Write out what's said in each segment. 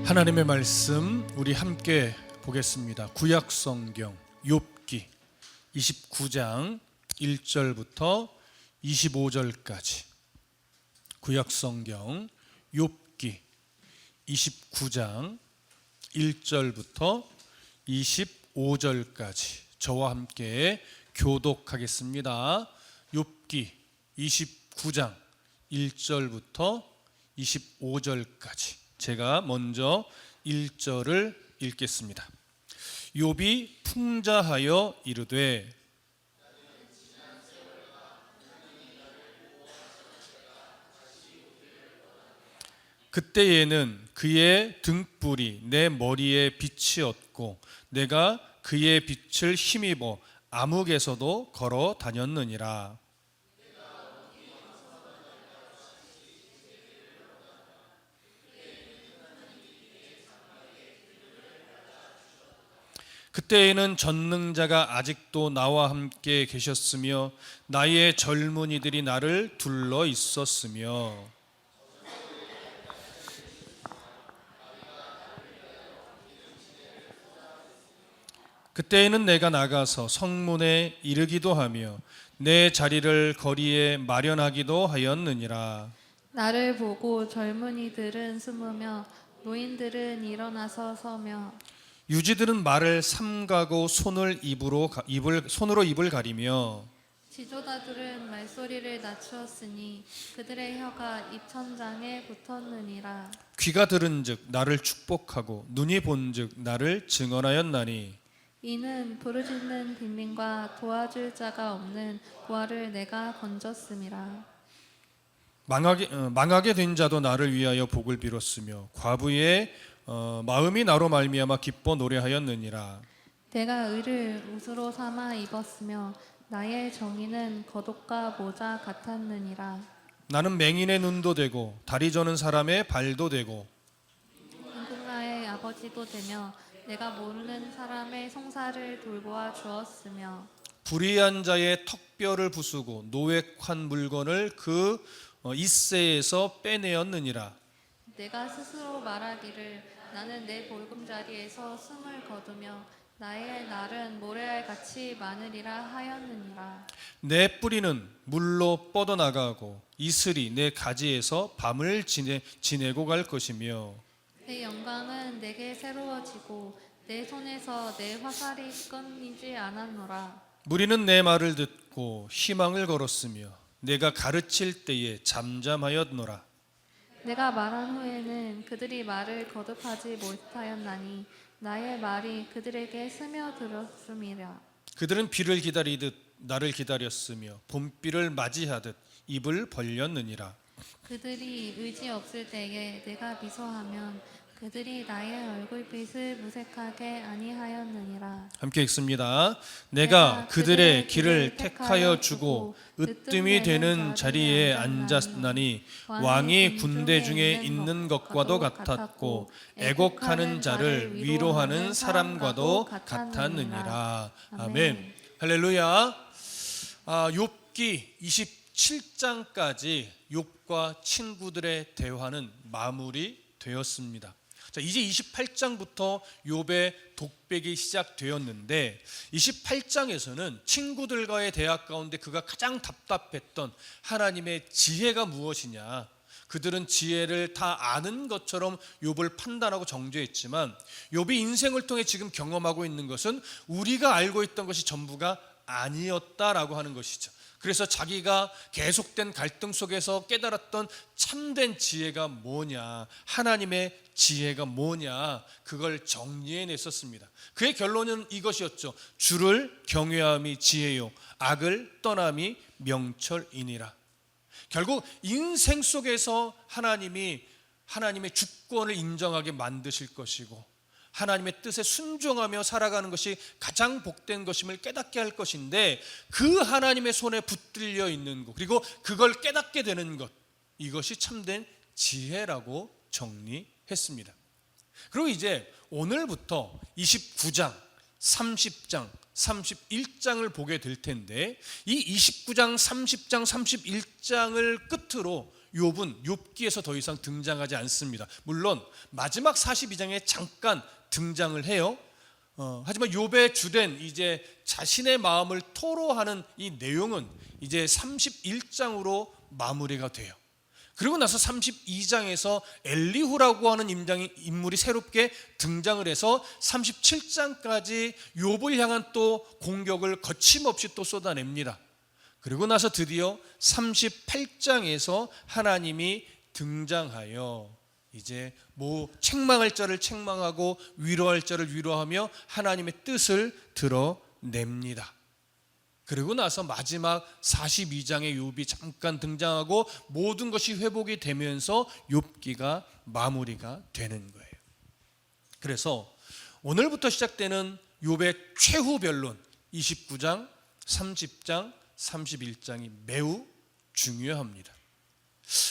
하나님의 말씀 우리 함께 보겠습니다. 구약 성경 욥기 29장 1절부터 25절까지. 구약 성경 욥기 29장 1절부터 25절까지 저와 함께 교독하겠습니다. 욥기 29장 1절부터 25절까지. 제가 먼저 1절을 읽겠습니다. 욥이 풍자하여 이르되 그때에는 그의 등불이 내 머리에 빛이었고 내가 그의 빛을 힘입어 암흑에서도 걸어 다녔느니라. 그때에는 전능자가 아직도 나와 함께 계셨으며 나의 젊은이들이 나를 둘러 있었으며 그때에는 내가 나가서 성문에 이르기도 하며 내 자리를 거리에 마련하기도 하였느니라. 나를 보고 젊은이들은 숨으며 노인들은 일어나서 서며 유지들은 말을 삼가고 손으로 입을 가리며 지도자들은 말소리를 낮추었으니 그들의 혀가 입천장에 붙었느니라. 귀가 들은즉 나를 축복하고 눈이 본즉 나를 증언하였나니 이는 부르짖는 빈민과 도와줄 자가 없는 고아를 내가 건졌음이라. 망하게 된 자도 나를 위하여 복을 빌었으며 과부의 마음이 나로 말미암아 기뻐 노래하였느니라. 내가 의를 옷으로 삼아 입었으며 나의 정의는 겉옷과 모자 같았느니라. 나는 맹인의 눈도 되고 다리 저는 사람의 발도 되고 누군가의 아버지도 되며 내가 모르는 사람의 송사를 돌보아 주었으며 불의한 자의 턱뼈를 부수고 노획한 물건을 그 이새에서 빼내었느니라. 내가 스스로 말하기를 나는 내 보금자리에서 숨을 거두며 나의 날은 모래알같이 많으리라 하였느니라. 내 뿌리는 물로 뻗어나가고 이슬이 내 가지에서 밤을 지내고 갈 것이며 내 영광은 내게 새로워지고 내 손에서 내 화살이 끊이지 않았노라. 무리는 내 말을 듣고 희망을 걸었으며 내가 가르칠 때에 잠잠하였노라. 내가 말한 후에는 그들이 말을 거듭하지 못하였나니 나의 말이 그들에게 스며들었음이라. 그들은 비를 기다리듯 나를 기다렸으며 봄비를 맞이하듯 입을 벌렸느니라. 그들이 의지 없을 때에 내가 미소하면 그들이 나의 얼굴빛을 무색하게 아니하였느니라. 함께 읽습니다. 내가 그들의 길을 택하여 주고 으뜸이 되는 자리에 앉았나니 왕이 군대 중에 있는 것과도 같았고 애곡하는 자를 위로하는 사람과도 같았느니라. 아멘. 할렐루야. 욥기 27장까지 욥과 친구들의 대화는 마무리되었습니다. 자, 이제 28장부터 욥의 독백이 시작되었는데 28장에서는 친구들과의 대화 가운데 그가 가장 답답했던 하나님의 지혜가 무엇이냐, 그들은 지혜를 다 아는 것처럼 욥을 판단하고 정죄했지만 욥이 인생을 통해 지금 경험하고 있는 것은 우리가 알고 있던 것이 전부가 아니었다라고 하는 것이죠. 그래서 자기가 계속된 갈등 속에서 깨달았던 참된 지혜가 뭐냐, 하나님의 지혜가 뭐냐, 그걸 정리해냈었습니다. 그의 결론은 이것이었죠. 주를 경외함이 지혜요 악을 떠남이 명철이니라. 결국 인생 속에서 하나님의 주권을 인정하게 만드실 것이고 하나님의 뜻에 순종하며 살아가는 것이 가장 복된 것임을 깨닫게 할 것인데, 그 하나님의 손에 붙들려 있는 것, 그리고 그걸 깨닫게 되는 것, 이것이 참된 지혜라고 정리했습니다. 그리고 이제 오늘부터 29장, 30장, 31장을 보게 될 텐데, 이 29장, 30장, 31장을 끝으로 욥은 욥기에서 더 이상 등장하지 않습니다. 물론 마지막 42장에 잠깐 등장을 해요. 하지만 욥의 주된 이제 자신의 마음을 토로하는 이 내용은 이제 31장으로 마무리가 돼요. 그리고 나서 32장에서 엘리후라고 하는 인물이 새롭게 등장을 해서 37장까지 욥을 향한 또 공격을 거침없이 또 쏟아냅니다. 그리고 나서 드디어 38장에서 하나님이 등장하여 이제 책망할 자를 책망하고 위로할 자를 위로하며 하나님의 뜻을 드러냅니다. 그리고 나서 마지막 42장에 욥이 잠깐 등장하고 모든 것이 회복이 되면서 욥기가 마무리가 되는 거예요. 그래서 오늘부터 시작되는 욥의 최후 변론 29장, 30장, 31장이 매우 중요합니다.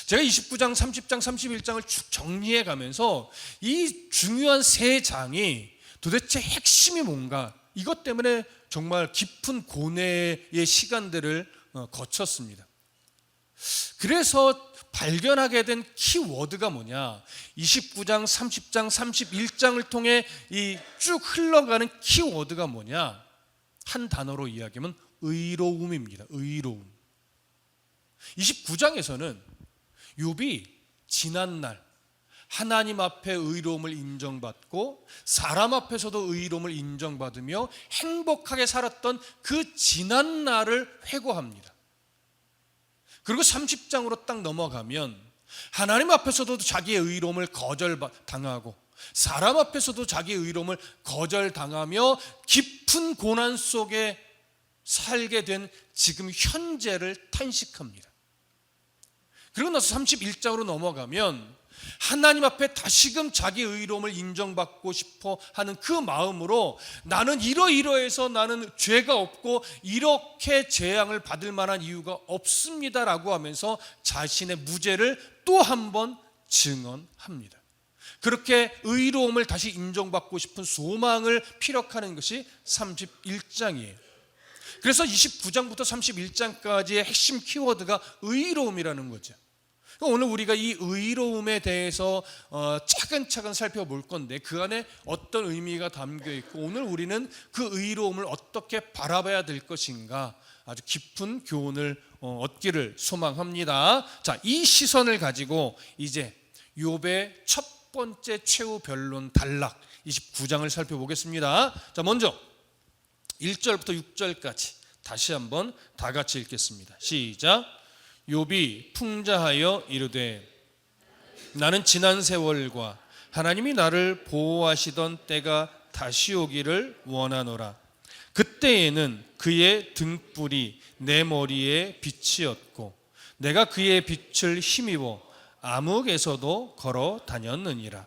제가 29장, 30장, 31장을 쭉 정리해 가면서 이 중요한 세 장이 도대체 핵심이 뭔가, 이것 때문에 정말 깊은 고뇌의 시간들을 거쳤습니다. 그래서 발견하게 된 키워드가 뭐냐, 29장, 30장, 31장을 통해 이 쭉 흘러가는 키워드가 뭐냐, 한 단어로 이야기하면 의로움입니다. 의로움. 29장에서는 욥이 지난날 하나님 앞에 의로움을 인정받고 사람 앞에서도 의로움을 인정받으며 행복하게 살았던 그 지난날을 회고합니다. 그리고 30장으로 딱 넘어가면 하나님 앞에서도 자기의 의로움을 거절당하고 사람 앞에서도 자기의 의로움을 거절당하며 깊은 고난 속에 살게 된 지금 현재를 탄식합니다. 그리고 나서 31장으로 넘어가면 하나님 앞에 다시금 자기의 의로움을 인정받고 싶어 하는 그 마음으로 나는 이러이러해서 나는 죄가 없고 이렇게 재앙을 받을 만한 이유가 없습니다라고 하면서 자신의 무죄를 또 한 번 증언합니다. 그렇게 의로움을 다시 인정받고 싶은 소망을 피력하는 것이 31장이에요. 그래서 29장부터 31장까지의 핵심 키워드가 의로움이라는 거죠. 오늘 우리가 이 의로움에 대해서 차근차근 살펴볼 건데 그 안에 어떤 의미가 담겨 있고 오늘 우리는 그 의로움을 어떻게 바라봐야 될 것인가 아주 깊은 교훈을 얻기를 소망합니다. 자, 이 시선을 가지고 이제 욥의 첫 번째 최후 변론 단락 29장을 살펴보겠습니다. 자, 먼저 1절부터 6절까지 다시 한번 다 같이 읽겠습니다. 시작. 욥이 풍자하여 이르되 나는 지난 세월과 하나님이 나를 보호하시던 때가 다시 오기를 원하노라. 그때에는 그의 등불이 내 머리에 빛이었고 내가 그의 빛을 힘입어 암흑에서도 걸어 다녔느니라.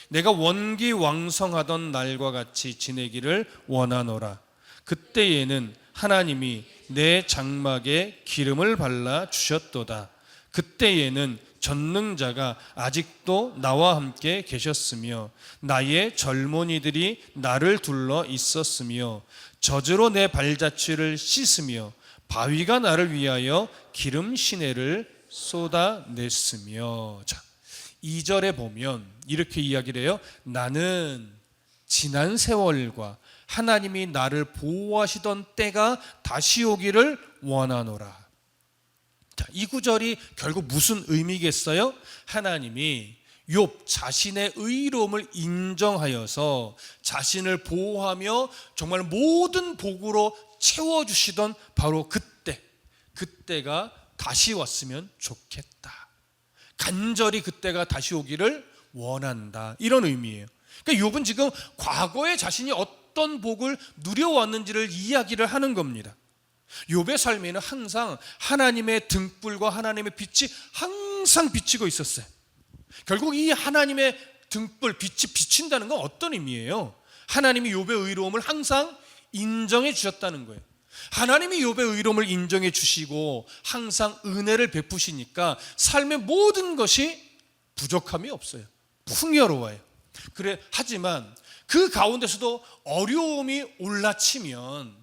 내가 원기왕성하던 날과 같이 지내기를 원하노라. 그때에는 하나님이 내 장막에 기름을 발라 주셨도다. 그때에는 전능자가 아직도 나와 함께 계셨으며 나의 젊은이들이 나를 둘러 있었으며 젖으로 내 발자취를 씻으며 바위가 나를 위하여 기름 시내를 쏟아냈으며. 자, 2절에 보면 이렇게 이야기를 해요. 나는 지난 세월과 하나님이 나를 보호하시던 때가 다시 오기를 원하노라. 자, 이 구절이 결국 무슨 의미겠어요? 하나님이 욥 자신의 의로움을 인정하여서 자신을 보호하며 정말 모든 복으로 채워주시던 바로 그때가 다시 왔으면 좋겠다. 간절히 그때가 다시 오기를 원한다. 이런 의미예요. 그러니까 욥은 지금 과거에 자신이 어떤 복을 누려왔는지를 이야기를 하는 겁니다. 욥의 삶에는 항상 하나님의 등불과 하나님의 빛이 항상 비치고 있었어요. 결국 이 하나님의 등불, 빛이 비친다는 건 어떤 의미예요? 하나님이 욥의 의로움을 항상 인정해 주셨다는 거예요. 하나님이 욥의 의로움을 인정해 주시고 항상 은혜를 베푸시니까 삶의 모든 것이 부족함이 없어요. 풍요로워요. 그래, 하지만 그 가운데서도 어려움이 올라치면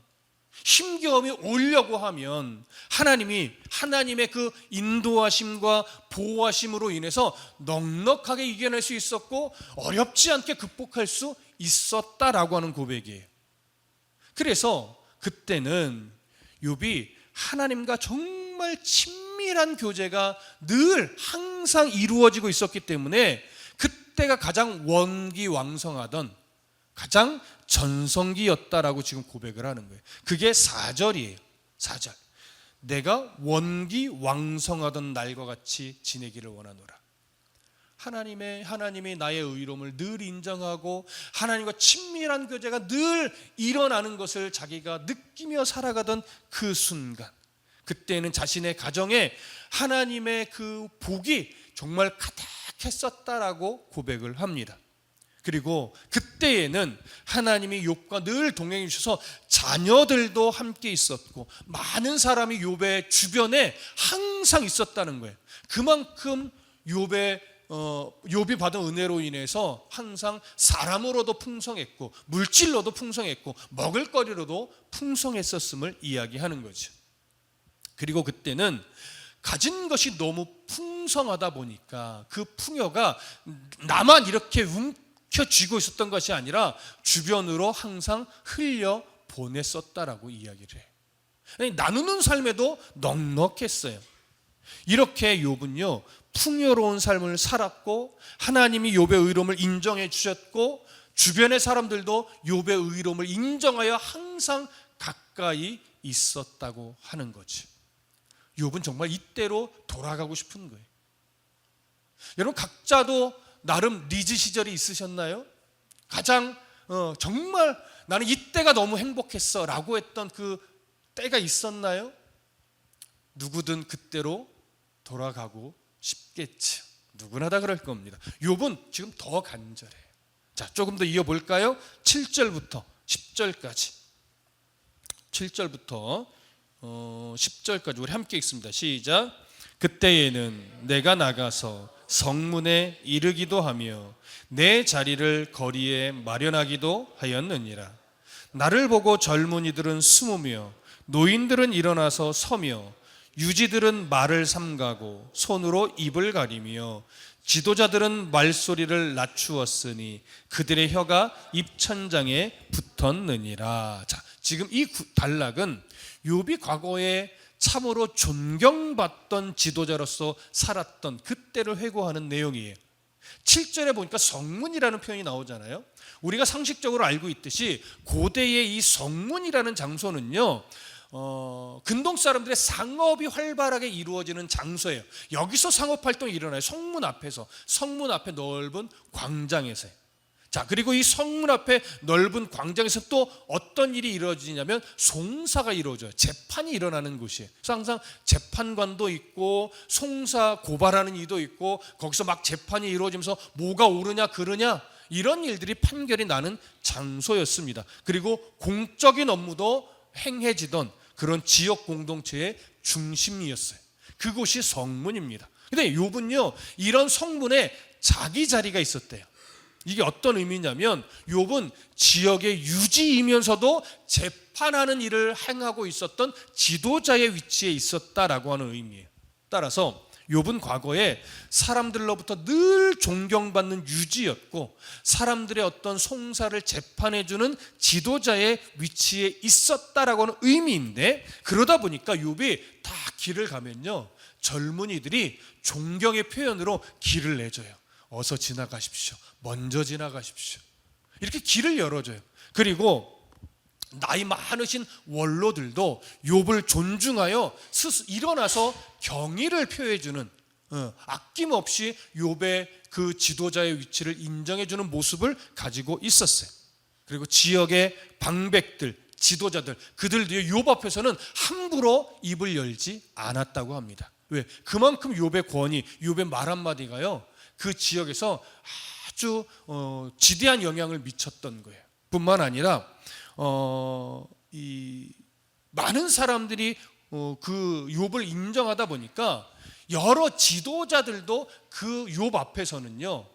힘겨움이 오려고 하면 하나님의 그 인도하심과 보호하심으로 인해서 넉넉하게 이겨낼 수 있었고 어렵지 않게 극복할 수 있었다라고 하는 고백이에요. 그래서 그때는 욥이 하나님과 정말 친밀한 교제가 늘 항상 이루어지고 있었기 때문에 그때가 가장 원기왕성하던 가장 전성기였다라고 지금 고백을 하는 거예요. 그게 4절이에요. 4절. 내가 원기왕성하던 날과 같이 지내기를 원하노라. 하나님이 나의 의로움을 늘 인정하고 하나님과 친밀한 교제가 늘 일어나는 것을 자기가 느끼며 살아가던 그 순간, 그때는 자신의 가정에 하나님의 그 복이 정말 가득했었다라고 고백을 합니다. 그리고 그때에는 하나님이 욥과 늘 동행해 주셔서 자녀들도 함께 있었고 많은 사람이 욥의 주변에 항상 있었다는 거예요. 그만큼 욥이 받은 은혜로 인해서 항상 사람으로도 풍성했고 물질로도 풍성했고 먹을거리로도 풍성했었음을 이야기하는 거죠. 그리고 그때는 가진 것이 너무 풍성하다 보니까 그 풍요가 나만 이렇게 움켜쥐고 있었던 것이 아니라 주변으로 항상 흘려 보냈었다라고 이야기를 해요. 아니, 나누는 삶에도 넉넉했어요. 이렇게 욥은요 풍요로운 삶을 살았고 하나님이 욥의 의로움을 인정해 주셨고 주변의 사람들도 욥의 의로움을 인정하여 항상 가까이 있었다고 하는 거지. 욥은 정말 이때로 돌아가고 싶은 거예요. 여러분 각자도 나름 리즈 시절이 있으셨나요? 가장 정말 나는 이때가 너무 행복했어 라고 했던 그 때가 있었나요? 누구든 그때로 돌아가고 싶겠죠. 누구나 다 그럴 겁니다. 욥은 지금 더 간절해요. 자, 조금 더 이어볼까요? 7절부터 10절까지 7절부터 10절까지 우리 함께 읽습니다. 시작. 그때에는 내가 나가서 성문에 이르기도 하며 내 자리를 거리에 마련하기도 하였느니라. 나를 보고 젊은이들은 숨으며 노인들은 일어나서 서며 유지들은 말을 삼가고 손으로 입을 가리며 지도자들은 말소리를 낮추었으니 그들의 혀가 입천장에 붙었느니라. 자, 지금 이 단락은 욥이 과거에 참으로 존경받던 지도자로서 살았던 그때를 회고하는 내용이에요. 7절에 보니까 성문이라는 표현이 나오잖아요. 우리가 상식적으로 알고 있듯이 고대의 이 성문이라는 장소는요 근동 사람들의 상업이 활발하게 이루어지는 장소예요. 여기서 상업활동이 일어나요. 성문 앞에 넓은 광장에서요. 자, 그리고 이 성문 앞에 넓은 광장에서 또 어떤 일이 이루어지냐면 송사가 이루어져요. 재판이 일어나는 곳이에요. 그래서 항상 재판관도 있고 송사 고발하는 이도 있고 거기서 막 재판이 이루어지면서 뭐가 옳으냐 그르냐 이런 일들이 판결이 나는 장소였습니다. 그리고 공적인 업무도 행해지던 그런 지역 공동체의 중심이었어요. 그곳이 성문입니다. 근데 욥은요 이런 성문에 자기 자리가 있었대요. 이게 어떤 의미냐면 욥은 지역의 유지이면서도 재판하는 일을 행하고 있었던 지도자의 위치에 있었다라고 하는 의미예요. 따라서 욥은 과거에 사람들로부터 늘 존경받는 유지였고 사람들의 어떤 송사를 재판해주는 지도자의 위치에 있었다라고 하는 의미인데, 그러다 보니까 욥이 다 길을 가면요 젊은이들이 존경의 표현으로 길을 내줘요. 어서 지나가십시오. 먼저 지나가십시오. 이렇게 길을 열어줘요. 그리고 나이 많으신 원로들도 욥을 존중하여 스스로 일어나서 경의를 표해주는 아낌없이 욥의 그 지도자의 위치를 인정해주는 모습을 가지고 있었어요. 그리고 지역의 방백들, 지도자들, 그들도 욥 앞에서는 함부로 입을 열지 않았다고 합니다. 왜? 그만큼 욥의 권위, 욥의 말 한마디가요 그 지역에서 아주 지대한 영향을 미쳤던 거예요. 뿐만 아니라 이 많은 사람들이 그 욥을 인정하다 보니까 여러 지도자들도 그 욥 앞에서는요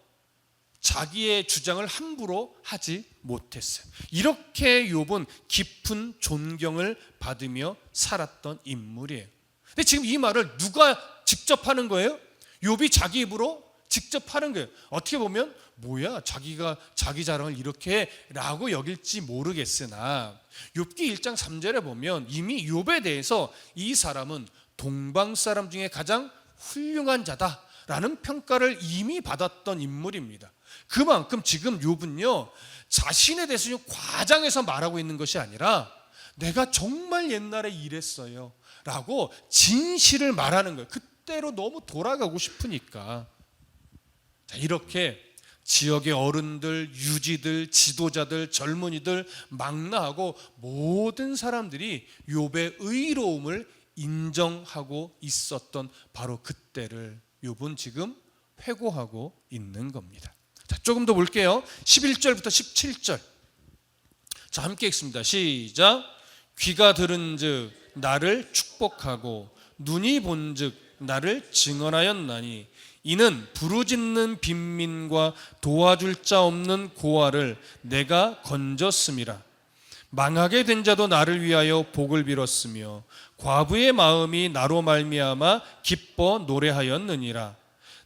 자기의 주장을 함부로 하지 못했어요. 이렇게 욥은 깊은 존경을 받으며 살았던 인물이에요. 근데 지금 이 말을 누가 직접 하는 거예요? 욥이 자기 입으로 직접 하는 거예요. 어떻게 보면 뭐야 자기가 자기 자랑을 이렇게 라고 여길지 모르겠으나 욥기 1장 3절에 보면 이미 욥에 대해서 이 사람은 동방 사람 중에 가장 훌륭한 자다라는 평가를 이미 받았던 인물입니다. 그만큼 지금 욥은요 자신에 대해서 좀 과장해서 말하고 있는 것이 아니라 내가 정말 옛날에 이랬어요 라고 진실을 말하는 거예요. 그때로 너무 돌아가고 싶으니까. 자, 이렇게 지역의 어른들, 유지들, 지도자들, 젊은이들, 망나하고 모든 사람들이 욥의 의로움을 인정하고 있었던 바로 그때를 욥은 지금 회고하고 있는 겁니다. 자, 조금 더 볼게요. 11절부터 17절. 자, 함께 읽습니다. 시작. 귀가 들은즉 나를 축복하고 눈이 본즉 나를 증언하였나니 이는 부르짖는 빈민과 도와줄 자 없는 고아를 내가 건졌음이라. 망하게 된 자도 나를 위하여 복을 빌었으며 과부의 마음이 나로 말미암아 기뻐 노래하였느니라.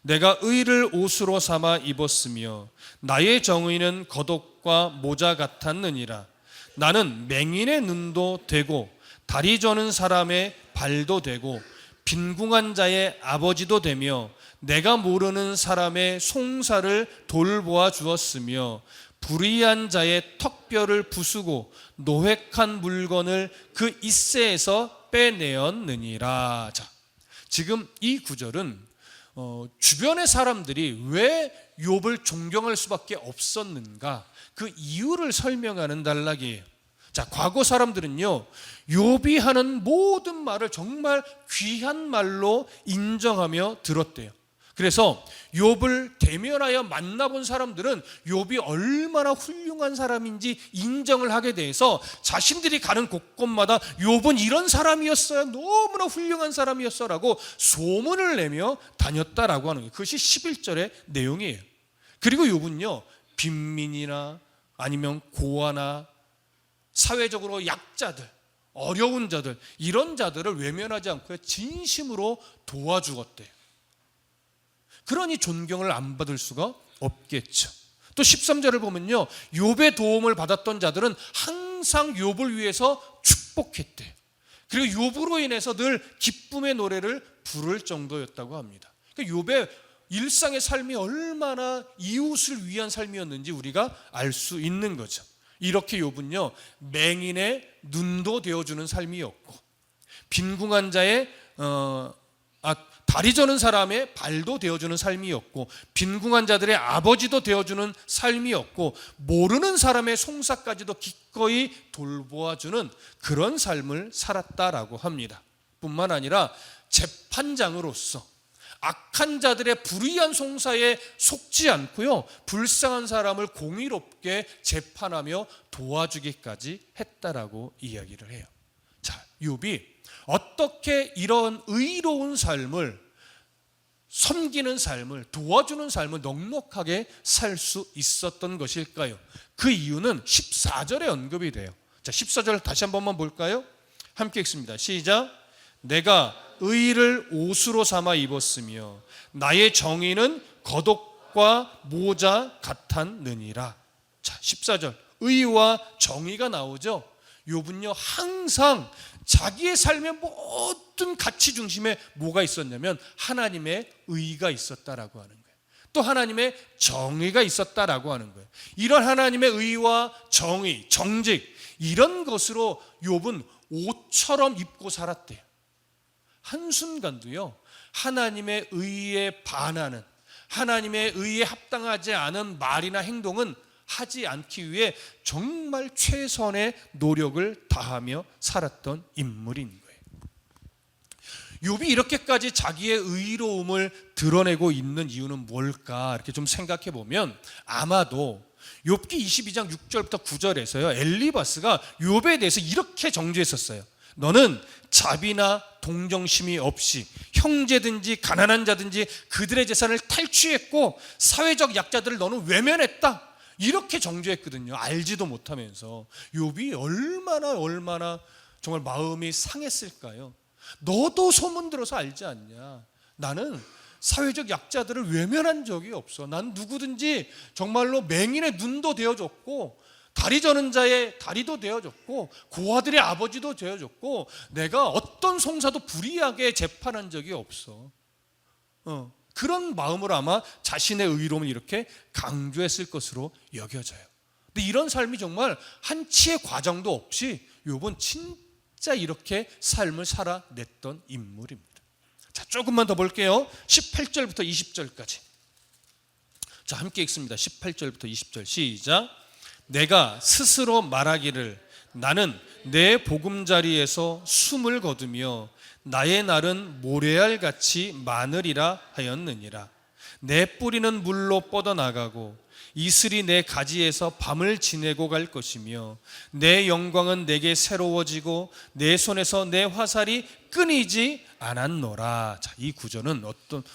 내가 의를 옷으로 삼아 입었으며 나의 정의는 겉옷과 모자 같았느니라. 나는 맹인의 눈도 되고 다리 저는 사람의 발도 되고 빈궁한 자의 아버지도 되며 내가 모르는 사람의 송사를 돌보아 주었으며 불의한 자의 턱뼈를 부수고 노획한 물건을 그 잇새에서 빼내었느니라. 자, 지금 이 구절은 주변의 사람들이 왜 욥을 존경할 수밖에 없었는가 그 이유를 설명하는 단락이에요. 자, 과거 사람들은요 욥이 하는 모든 말을 정말 귀한 말로 인정하며 들었대요. 그래서 욥을 대면하여 만나본 사람들은 욥이 얼마나 훌륭한 사람인지 인정을 하게 돼서 자신들이 가는 곳곳마다 욥은 이런 사람이었어요, 너무나 훌륭한 사람이었어라고 소문을 내며 다녔다라고 하는 거예요. 그것이 11절의 내용이에요. 그리고 욥은요 빈민이나 아니면 고아나 사회적으로 약자들, 어려운 자들, 이런 자들을 외면하지 않고 진심으로 도와주었대요. 그러니 존경을 안 받을 수가 없겠죠. 또 13절을 보면요 욥의 도움을 받았던 자들은 항상 욥을 위해서 축복했대요. 그리고 욥으로 인해서 늘 기쁨의 노래를 부를 정도였다고 합니다. 그러니까 욥의 일상의 삶이 얼마나 이웃을 위한 삶이었는지 우리가 알 수 있는 거죠. 이렇게 욥은요 맹인의 눈도 되어주는 삶이었고 빈궁한 자의 다리 저는 사람의 발도 되어주는 삶이었고 빈궁한 자들의 아버지도 되어주는 삶이었고 모르는 사람의 송사까지도 기꺼이 돌보아주는 그런 삶을 살았다라고 합니다. 뿐만 아니라 재판장으로서 악한 자들의 불의한 송사에 속지 않고요 불쌍한 사람을 공의롭게 재판하며 도와주기까지 했다라고 이야기를 해요. 자, 욥이 어떻게 이런 의로운 삶을 섬기는 삶을 도와주는 삶을 넉넉하게 살 수 있었던 것일까요? 그 이유는 14절에 언급이 돼요. 자, 14절 다시 한 번만 볼까요? 함께 읽습니다. 시작. 내가 의를 옷으로 삼아 입었으며 나의 정의는 겉옷과 모자 같았느니라. 자, 14절 의와 정의가 나오죠. 욥은요 항상 자기의 삶의 모든 가치 중심에 뭐가 있었냐면 하나님의 의가 있었다라고 하는 거예요. 또 하나님의 정의가 있었다라고 하는 거예요. 이런 하나님의 의와 정의, 정직 이런 것으로 욥은 옷처럼 입고 살았대요. 한순간도요 하나님의 의에 반하는 하나님의 의에 합당하지 않은 말이나 행동은 하지 않기 위해 정말 최선의 노력을 다하며 살았던 인물인 거예요. 욥이 이렇게까지 자기의 의로움을 드러내고 있는 이유는 뭘까 이렇게 좀 생각해 보면 아마도 욥기 22장 6절부터 9절에서요 엘리바스가 욥에 대해서 이렇게 정죄했었어요. 너는 자비나 동정심이 없이 형제든지 가난한 자든지 그들의 재산을 탈취했고 사회적 약자들을 너는 외면했다. 이렇게 정죄했거든요. 알지도 못하면서. 욥이 얼마나 정말 마음이 상했을까요? 너도 소문 들어서 알지 않냐? 나는 사회적 약자들을 외면한 적이 없어. 난 누구든지 정말로 맹인의 눈도 되어줬고 다리 저는 자의 다리도 되어줬고 고아들의 아버지도 되어줬고 내가 어떤 송사도 불의하게 재판한 적이 없어. 그런 마음으로 아마 자신의 의로움을 이렇게 강조했을 것으로 여겨져요. 근데 이런 삶이 정말 한치의 과정도 없이 욥은 진짜 이렇게 삶을 살아냈던 인물입니다. 자, 조금만 더 볼게요. 18절부터 20절까지. 자, 함께 읽습니다. 18절부터 20절 시작. 내가 스스로 말하기를 나는 내 보금자리에서 숨을 거두며 나의 날은 모래알같이 많으리라 하였느니라. 내 뿌리는 물로 뻗어나가고 이슬이 내 가지에서 밤을 지내고 갈 것이며 내 영광은 내게 새로워지고 내 손에서 내 화살이 끊이지 않았노라. 자, 이 구절은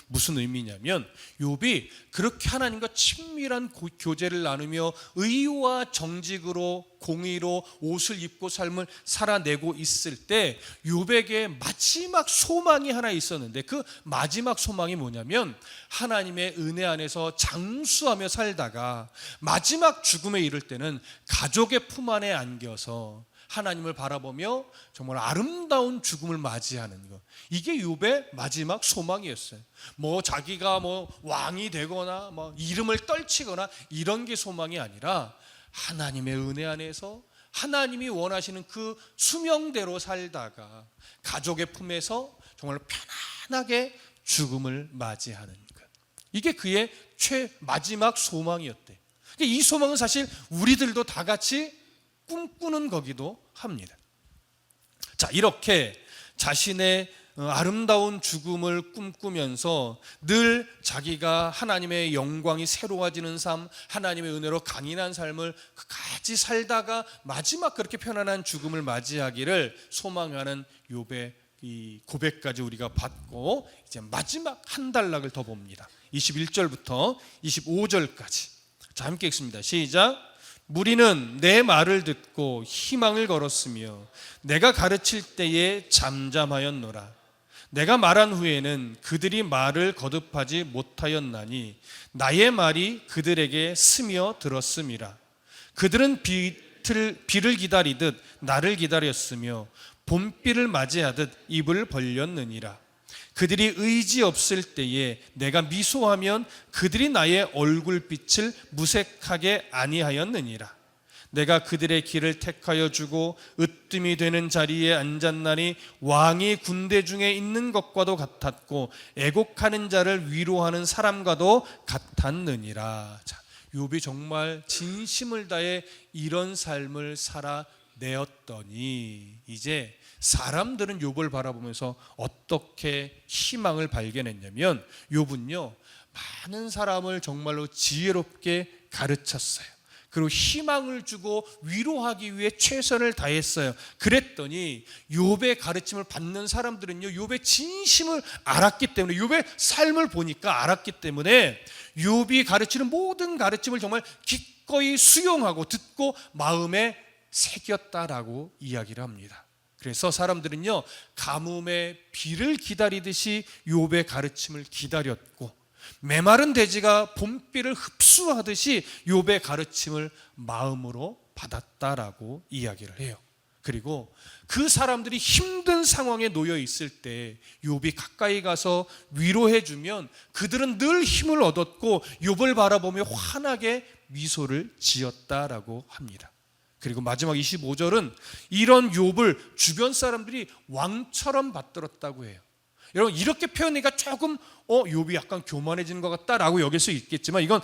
무슨 의미냐면 욥이 그렇게 하나님과 친밀한 교제를 나누며 의와 정직으로 공의로 옷을 입고 삶을 살아내고 있을 때 욥에게 마지막 소망이 하나 있었는데 그 마지막 소망이 뭐냐면 하나님의 은혜 안에서 장수하며 살다가 마지막 죽음에 이를 때는 가족의 품 안에 안겨서 하나님을 바라보며 정말 아름다운 죽음을 맞이하는 것. 이게 욥의 마지막 소망이었어요. 자기가 왕이 되거나 이름을 떨치거나 이런 게 소망이 아니라 하나님의 은혜 안에서 하나님이 원하시는 그 수명대로 살다가 가족의 품에서 정말 편안하게 죽음을 맞이하는 것. 이게 그의 마지막 소망이었대. 이 소망은 사실 우리들도 다 같이 꿈꾸는 거기도 합니다. 자, 이렇게 자신의 아름다운 죽음을 꿈꾸면서 늘 자기가 하나님의 영광이 새로워지는 삶, 하나님의 은혜로 강인한 삶을 같이 살다가 마지막 그렇게 편안한 죽음을 맞이하기를 소망하는 욥의 이 고백까지 우리가 받고 이제 마지막 한 단락을 더 봅니다. 21절부터 25절까지. 자, 함께 읽습니다. 시작. 무리는 내 말을 듣고 희망을 걸었으며 내가 가르칠 때에 잠잠하였노라. 내가 말한 후에는 그들이 말을 거듭하지 못하였나니 나의 말이 그들에게 스며 들었음이라. 그들은 비를 기다리듯 나를 기다렸으며 봄비를 맞이하듯 입을 벌렸느니라. 그들이 의지 없을 때에 내가 미소하면 그들이 나의 얼굴빛을 무색하게 아니하였느니라. 내가 그들의 길을 택하여 주고 으뜸이 되는 자리에 앉았나니 왕이 군대 중에 있는 것과도 같았고 애곡하는 자를 위로하는 사람과도 같았느니라. 자, 욥이 정말 진심을 다해 이런 삶을 살아내었더니 이제 사람들은 욥을 바라보면서 어떻게 희망을 발견했냐면 욥은요 많은 사람을 정말로 지혜롭게 가르쳤어요. 그리고 희망을 주고 위로하기 위해 최선을 다했어요. 그랬더니 욥의 가르침을 받는 사람들은요 욥의 진심을 알았기 때문에 욥의 삶을 보니까 알았기 때문에 욥이 가르치는 모든 가르침을 정말 기꺼이 수용하고 듣고 마음에 새겼다라고 이야기를 합니다. 그래서 사람들은요 가뭄의 비를 기다리듯이 욥의 가르침을 기다렸고 메마른 대지가 봄비를 흡수하듯이 욥의 가르침을 마음으로 받았다라고 이야기를 해요. 그리고 그 사람들이 힘든 상황에 놓여 있을 때 욥이 가까이 가서 위로해 주면 그들은 늘 힘을 얻었고 욥을 바라보며 환하게 미소를 지었다라고 합니다. 그리고 마지막 25절은 이런 욥을 주변 사람들이 왕처럼 받들었다고 해요. 여러분 이렇게 표현하니까 조금 욥이 약간 교만해지는 것 같다라고 여길 수 있겠지만 이건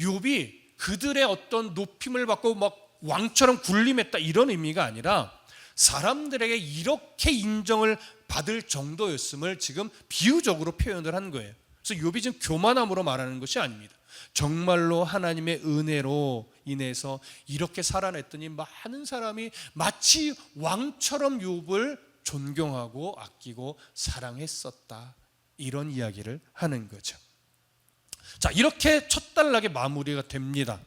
욥이 그들의 어떤 높임을 받고 막 왕처럼 군림했다 이런 의미가 아니라 사람들에게 이렇게 인정을 받을 정도였음을 지금 비유적으로 표현을 한 거예요. 그래서 욥이 지금 교만함으로 말하는 것이 아닙니다. 정말로 하나님의 은혜로 인해서 이렇게 살아냈더니 많은 사람이 마치 왕처럼 욥을 존경하고 아끼고 사랑했었다. 이런 이야기를 하는 거죠. 자, 이렇게 첫 단락의 마무리가 됩니다.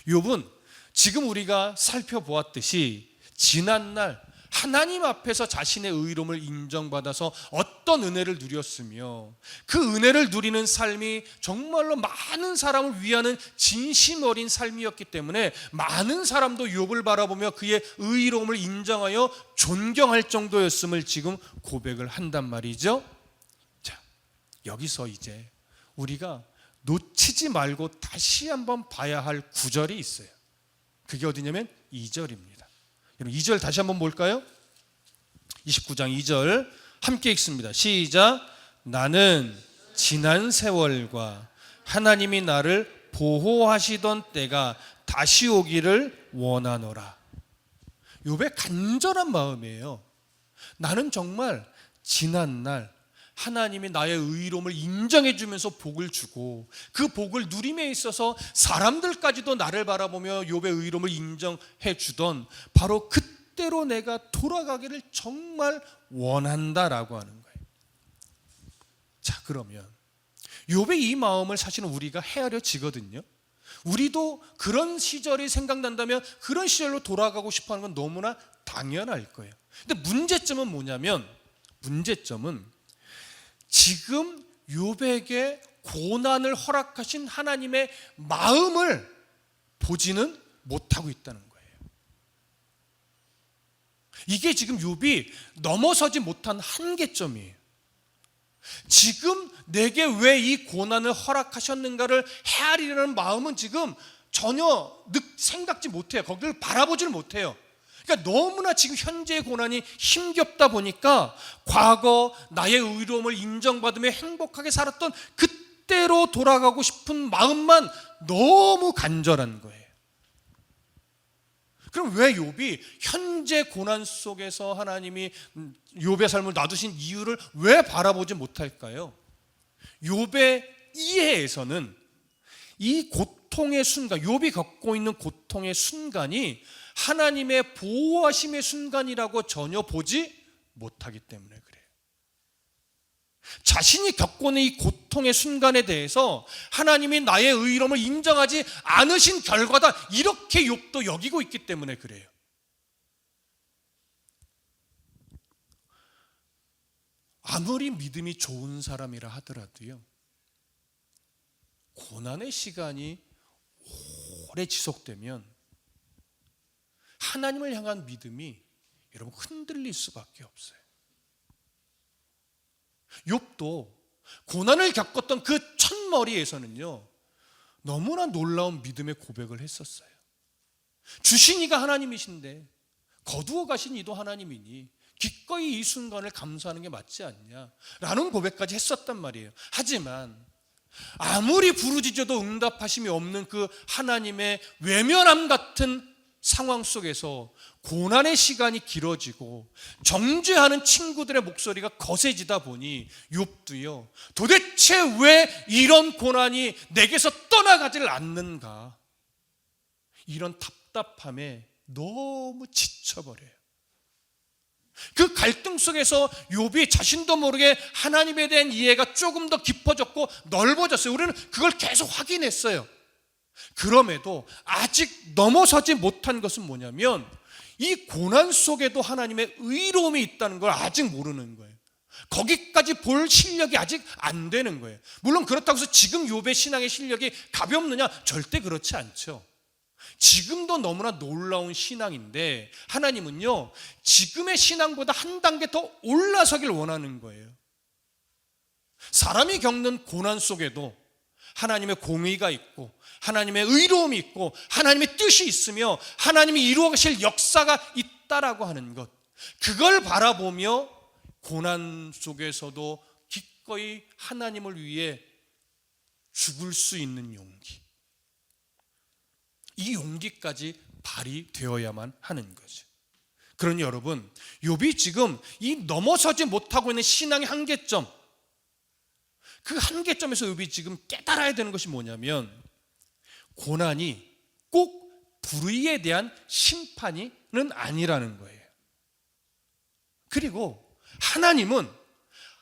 욥은 지금 우리가 살펴보았듯이 지난날 하나님 앞에서 자신의 의로움을 인정받아서 어떤 은혜를 누렸으며 그 은혜를 누리는 삶이 정말로 많은 사람을 위하는 진심 어린 삶이었기 때문에 많은 사람도 욥을 바라보며 그의 의로움을 인정하여 존경할 정도였음을 지금 고백을 한단 말이죠. 자, 여기서 이제 우리가 놓치지 말고 다시 한번 봐야 할 구절이 있어요. 그게 어디냐면 2절입니다. 2절 다시 한번 볼까요? 29장 2절 함께 읽습니다. 시작. 나는 지난 세월과 하나님이 나를 보호하시던 때가 다시 오기를 원하노라. 욥의 간절한 마음이에요. 나는 정말 지난 날 하나님이 나의 의로움을 인정해 주면서 복을 주고 그 복을 누림에 있어서 사람들까지도 나를 바라보며 욥의 의로움을 인정해 주던 바로 그때로 내가 돌아가기를 정말 원한다라고 하는 거예요. 자, 그러면 욥의 이 마음을 사실은 우리가 헤아려지거든요. 우리도 그런 시절이 생각난다면 그런 시절로 돌아가고 싶어하는 건 너무나 당연할 거예요. 근데 문제점은 뭐냐면 지금 욥에게 고난을 허락하신 하나님의 마음을 보지는 못하고 있다는 거예요. 이게 지금 욥이 넘어서지 못한 한계점이에요. 지금 내게 왜 이 고난을 허락하셨는가를 헤아리려는 마음은 지금 전혀 생각지 못해요. 거기를 바라보지를 못해요. 그러니까 너무나 지금 현재의 고난이 힘겹다 보니까 과거 나의 의로움을 인정받으며 행복하게 살았던 그때로 돌아가고 싶은 마음만 너무 간절한 거예요. 그럼 왜 욥이 현재 고난 속에서 하나님이 욥의 삶을 놔두신 이유를 왜 바라보지 못할까요? 욥의 이해에서는 이 고통의 순간, 욥이 겪고 있는 고통의 순간이 하나님의 보호하심의 순간이라고 전혀 보지 못하기 때문에 그래요. 자신이 겪고 있는 이 고통의 순간에 대해서 하나님이 나의 의로움을 인정하지 않으신 결과다, 이렇게 욥도 여기고 있기 때문에 그래요. 아무리 믿음이 좋은 사람이라 하더라도요, 고난의 시간이 오래 지속되면 하나님을 향한 믿음이 여러분 흔들릴 수밖에 없어요. 욥도 고난을 겪었던 그 첫머리에서는요, 너무나 놀라운 믿음의 고백을 했었어요. 주신 이가 하나님이신데 거두어 가신 이도 하나님이니 기꺼이 이 순간을 감수하는 게 맞지 않냐 라는 고백까지 했었단 말이에요. 하지만 아무리 부르짖어도 응답하심이 없는 그 하나님의 외면함 같은 상황 속에서 고난의 시간이 길어지고 정죄하는 친구들의 목소리가 거세지다 보니 욥도요, 도대체 왜 이런 고난이 내게서 떠나가지를 않는가, 이런 답답함에 너무 지쳐버려요. 그 갈등 속에서 욥이 자신도 모르게 하나님에 대한 이해가 조금 더 깊어졌고 넓어졌어요. 우리는 그걸 계속 확인했어요. 그럼에도 아직 넘어서지 못한 것은 뭐냐면 이 고난 속에도 하나님의 의로움이 있다는 걸 아직 모르는 거예요. 거기까지 볼 실력이 아직 안 되는 거예요. 물론 그렇다고 해서 지금 욥의 신앙의 실력이 가볍느냐? 절대 그렇지 않죠. 지금도 너무나 놀라운 신앙인데 하나님은요, 지금의 신앙보다 한 단계 더 올라서길 원하는 거예요. 사람이 겪는 고난 속에도 하나님의 공의가 있고 하나님의 의로움이 있고 하나님의 뜻이 있으며 하나님이 이루어 가실 역사가 있다라고 하는 것, 그걸 바라보며 고난 속에서도 기꺼이 하나님을 위해 죽을 수 있는 용기, 이 용기까지 발휘되어야만 하는 거죠. 그러니 여러분, 욥이 지금 이 넘어서지 못하고 있는 신앙의 한계점, 그 한계점에서 욥이 지금 깨달아야 되는 것이 뭐냐면 고난이 꼭 불의에 대한 심판은 아니라는 거예요. 그리고 하나님은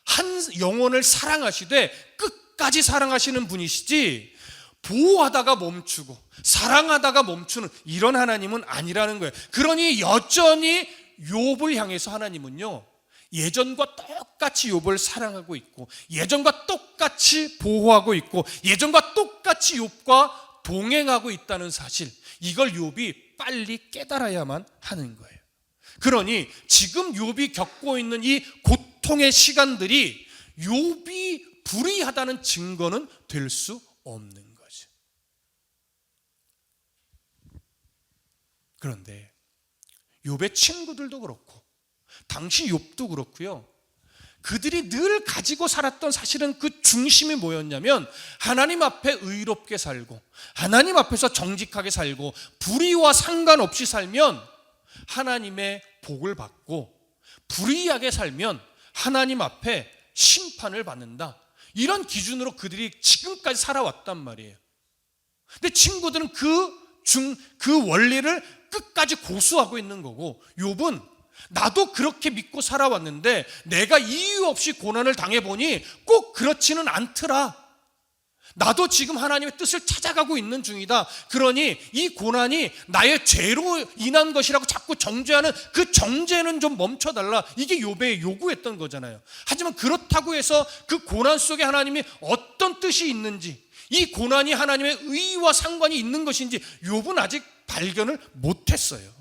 한 영혼을 사랑하시되 끝까지 사랑하시는 분이시지 보호하다가 멈추고 사랑하다가 멈추는 이런 하나님은 아니라는 거예요. 그러니 여전히 욥을 향해서 하나님은요, 예전과 똑같이 욥을 사랑하고 있고 예전과 똑같이 보호하고 있고 예전과 똑같이 욥과 동행하고 있다는 사실, 이걸 욥이 빨리 깨달아야만 하는 거예요. 그러니 지금 욥이 겪고 있는 이 고통의 시간들이 욥이 불의하다는 증거는 될 수 없는 거죠. 그런데 욥의 친구들도 그렇고 당시 욥도 그렇고요, 그들이 늘 가지고 살았던 사실은 그 중심이 뭐였냐면 하나님 앞에 의롭게 살고 하나님 앞에서 정직하게 살고 불의와 상관없이 살면 하나님의 복을 받고 불의하게 살면 하나님 앞에 심판을 받는다, 이런 기준으로 그들이 지금까지 살아왔단 말이에요. 근데 친구들은 그 원리를 끝까지 고수하고 있는 거고, 욥은 나도 그렇게 믿고 살아왔는데 내가 이유 없이 고난을 당해보니 꼭 그렇지는 않더라. 나도 지금 하나님의 뜻을 찾아가고 있는 중이다. 그러니 이 고난이 나의 죄로 인한 것이라고 자꾸 정죄하는 그 정죄는 좀 멈춰달라, 이게 욥의 요구했던 거잖아요. 하지만 그렇다고 해서 그 고난 속에 하나님이 어떤 뜻이 있는지, 이 고난이 하나님의 의와 상관이 있는 것인지 욥은 아직 발견을 못했어요.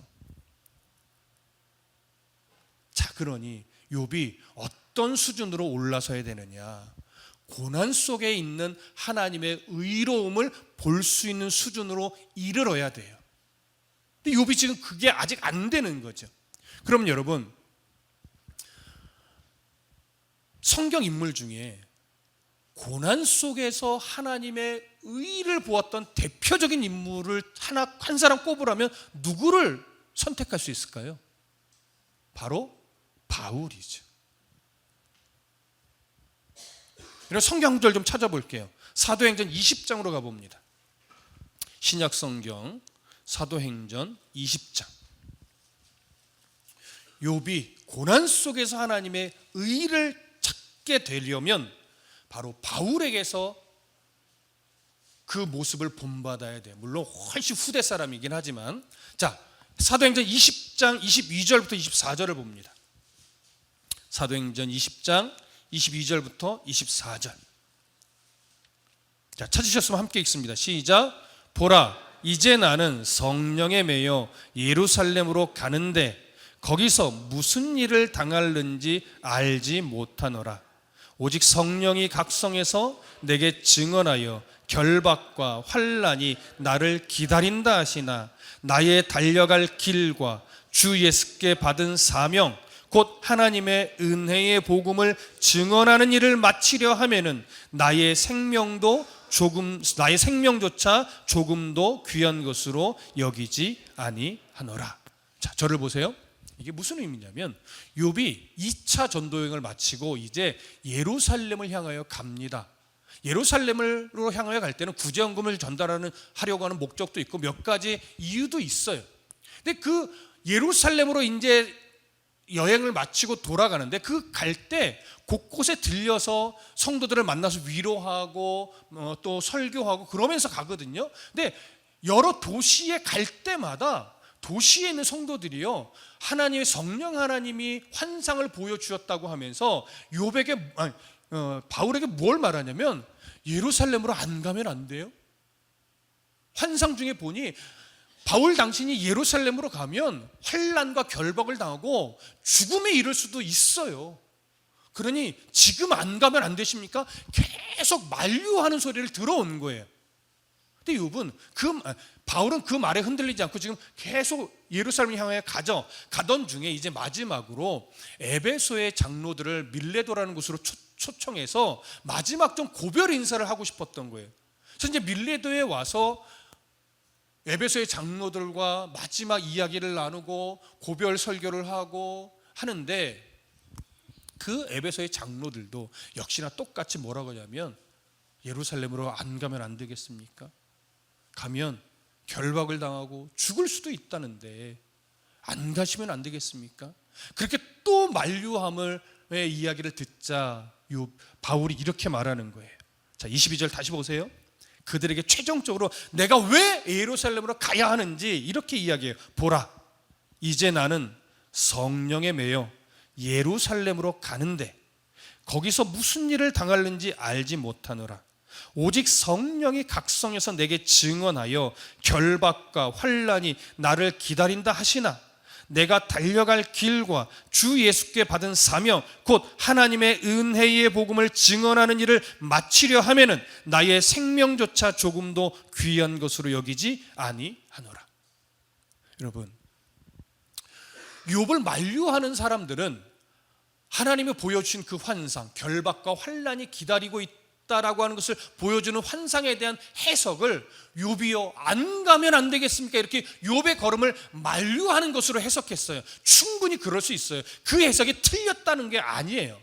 자, 그러니 욥이 어떤 수준으로 올라서야 되느냐, 고난 속에 있는 하나님의 의로움을 볼 수 있는 수준으로 이르러야 돼요. 근데 욥이 지금 그게 아직 안 되는 거죠. 그럼 여러분, 성경 인물 중에 고난 속에서 하나님의 의를 보았던 대표적인 인물을 한 사람 꼽으라면 누구를 선택할 수 있을까요? 바로 바울이죠. 이런 성경 구절 좀 찾아볼게요. 사도행전 20장으로 가봅니다. 신약 성경 사도행전 20장. 욥이 고난 속에서 하나님의 의를 찾게 되려면 바로 바울에게서 그 모습을 본받아야 돼요. 물론 훨씬 후대 사람이긴 하지만, 자, 사도행전 20장 22절부터 24절을 봅니다. 사도행전 20장 22절부터 24절. 자, 찾으셨으면 함께 읽습니다. 시작. 보라, 이제 나는 성령에 매여 예루살렘으로 가는데 거기서 무슨 일을 당할는지 알지 못하노라. 오직 성령이 각성해서 내게 증언하여 결박과 환난이 나를 기다린다 하시나, 나의 달려갈 길과 주 예수께 받은 사명 곧 하나님의 은혜의 복음을 증언하는 일을 마치려 하면은 나의 생명조차 조금도 귀한 것으로 여기지 아니하노라. 자, 저를 보세요. 이게 무슨 의미냐면 욥이 2차 전도여행을 마치고 이제 예루살렘을 향하여 갑니다. 예루살렘으로 향하여 갈 때는 구제연금을 하려고 하는 목적도 있고 몇 가지 이유도 있어요. 근데 그 예루살렘으로 이제 여행을 마치고 돌아가는데 그 갈 때 곳곳에 들려서 성도들을 만나서 위로하고 또 설교하고 그러면서 가거든요. 근데 여러 도시에 갈 때마다 도시에 있는 성도들이요, 하나님의 성령 하나님이 환상을 보여주셨다고 하면서 바울에게 뭘 말하냐면 예루살렘으로 안 가면 안 돼요. 환상 중에 보니 바울 당신이 예루살렘으로 가면 환난과 결박을 당하고 죽음에 이를 수도 있어요. 그러니 지금 안 가면 안 되십니까? 계속 만류하는 소리를 들어온 거예요. 근데 욥은 바울은 그 말에 흔들리지 않고 지금 계속 예루살렘 향해 가던 중에 이제 마지막으로 에베소의 장로들을 밀레도라는 곳으로 초청해서 마지막 좀 고별 인사를 하고 싶었던 거예요. 그래서 이제 밀레도에 와서 에베소의 장로들과 마지막 이야기를 나누고 고별 설교를 하고 하는데, 그 에베소의 장로들도 역시나 똑같이 뭐라고 하냐면 예루살렘으로 안 가면 안 되겠습니까? 가면 결박을 당하고 죽을 수도 있다는데 안 가시면 안 되겠습니까? 그렇게 또 만류함을 이야기를 듣자 바울이 이렇게 말하는 거예요. 자, 22절 다시 보세요. 그들에게 최종적으로 내가 왜 예루살렘으로 가야 하는지 이렇게 이야기해요. 보라, 이제 나는 성령에 매여 예루살렘으로 가는데 거기서 무슨 일을 당하는지 알지 못하노라. 오직 성령이 각성해서 내게 증언하여 결박과 환난이 나를 기다린다 하시나 내가 달려갈 길과 주 예수께 받은 사명 곧 하나님의 은혜의 복음을 증언하는 일을 마치려 하면은 나의 생명조차 조금도 귀한 것으로 여기지 아니하노라. 여러분, 욥을 만류하는 사람들은 하나님이 보여주신 그 환상, 결박과 환난이 기다리고 있다라고 하는 것을 보여주는 환상에 대한 해석을 욥이요 안 가면 안 되겠습니까? 이렇게 욥의 걸음을 만류하는 것으로 해석했어요. 충분히 그럴 수 있어요. 그 해석이 틀렸다는 게 아니에요.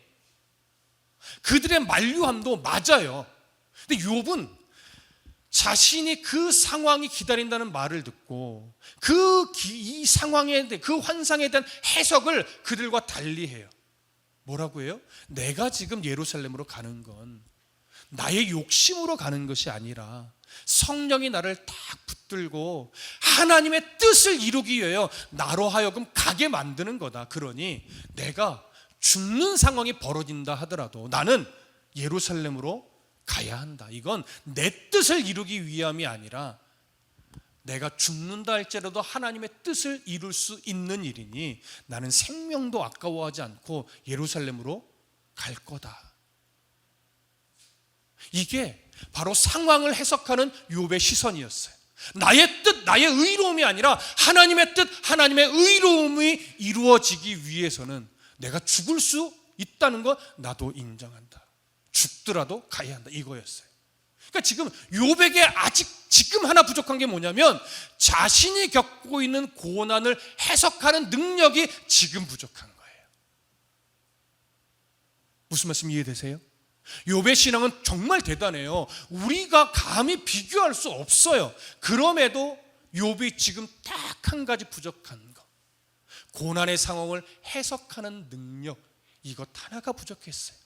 그들의 만류함도 맞아요. 근데 욥은 자신이 그 상황이 기다린다는 말을 듣고 이 상황에 대해 그 환상에 대한 해석을 그들과 달리해요. 뭐라고 해요? 내가 지금 예루살렘으로 가는 건 나의 욕심으로 가는 것이 아니라 성령이 나를 딱 붙들고 하나님의 뜻을 이루기 위하여 나로 하여금 가게 만드는 거다. 그러니 내가 죽는 상황이 벌어진다 하더라도 나는 예루살렘으로 가야 한다. 이건 내 뜻을 이루기 위함이 아니라 내가 죽는다 할지라도 하나님의 뜻을 이룰 수 있는 일이니 나는 생명도 아까워하지 않고 예루살렘으로 갈 거다. 이게 바로 상황을 해석하는 욥의 시선이었어요. 나의 뜻, 나의 의로움이 아니라 하나님의 뜻, 하나님의 의로움이 이루어지기 위해서는 내가 죽을 수 있다는 거 나도 인정한다. 죽더라도 가야 한다. 이거였어요. 그러니까 지금 욥에게 아직 지금 하나 부족한 게 뭐냐면 자신이 겪고 있는 고난을 해석하는 능력이 지금 부족한 거예요. 무슨 말씀 이해되세요? 욥의 신앙은 정말 대단해요. 우리가 감히 비교할 수 없어요. 그럼에도 욥이 지금 딱 한 가지 부족한 거, 고난의 상황을 해석하는 능력, 이것 하나가 부족했어요.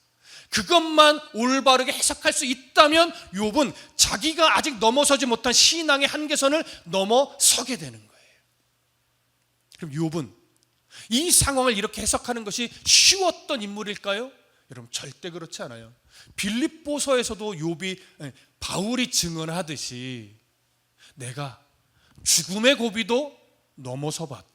그것만 올바르게 해석할 수 있다면 욥은 자기가 아직 넘어서지 못한 신앙의 한계선을 넘어서게 되는 거예요. 그럼 욥은 이 상황을 이렇게 해석하는 것이 쉬웠던 인물일까요? 여러분, 절대 그렇지 않아요. 빌립보서에서도 욥이 바울이 증언하듯이 내가 죽음의 고비도 넘어서 봤고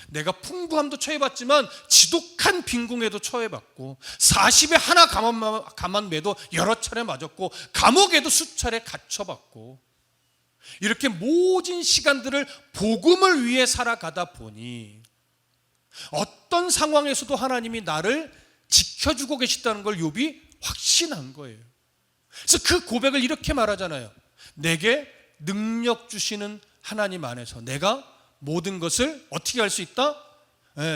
내가 풍부함도 처해봤지만 지독한 빈궁에도 처해봤고 40에 하나 가만 매도 여러 차례 맞았고 감옥에도 수차례 갇혀봤고 이렇게 모진 시간들을 복음을 위해 살아가다 보니 어떤 상황에서도 하나님이 나를 지켜주고 계시다는 걸 욥이 확신한 거예요. 그래서 그 고백을 이렇게 말하잖아요. 내게 능력 주시는 하나님 안에서 내가 모든 것을 어떻게 할 수 있다?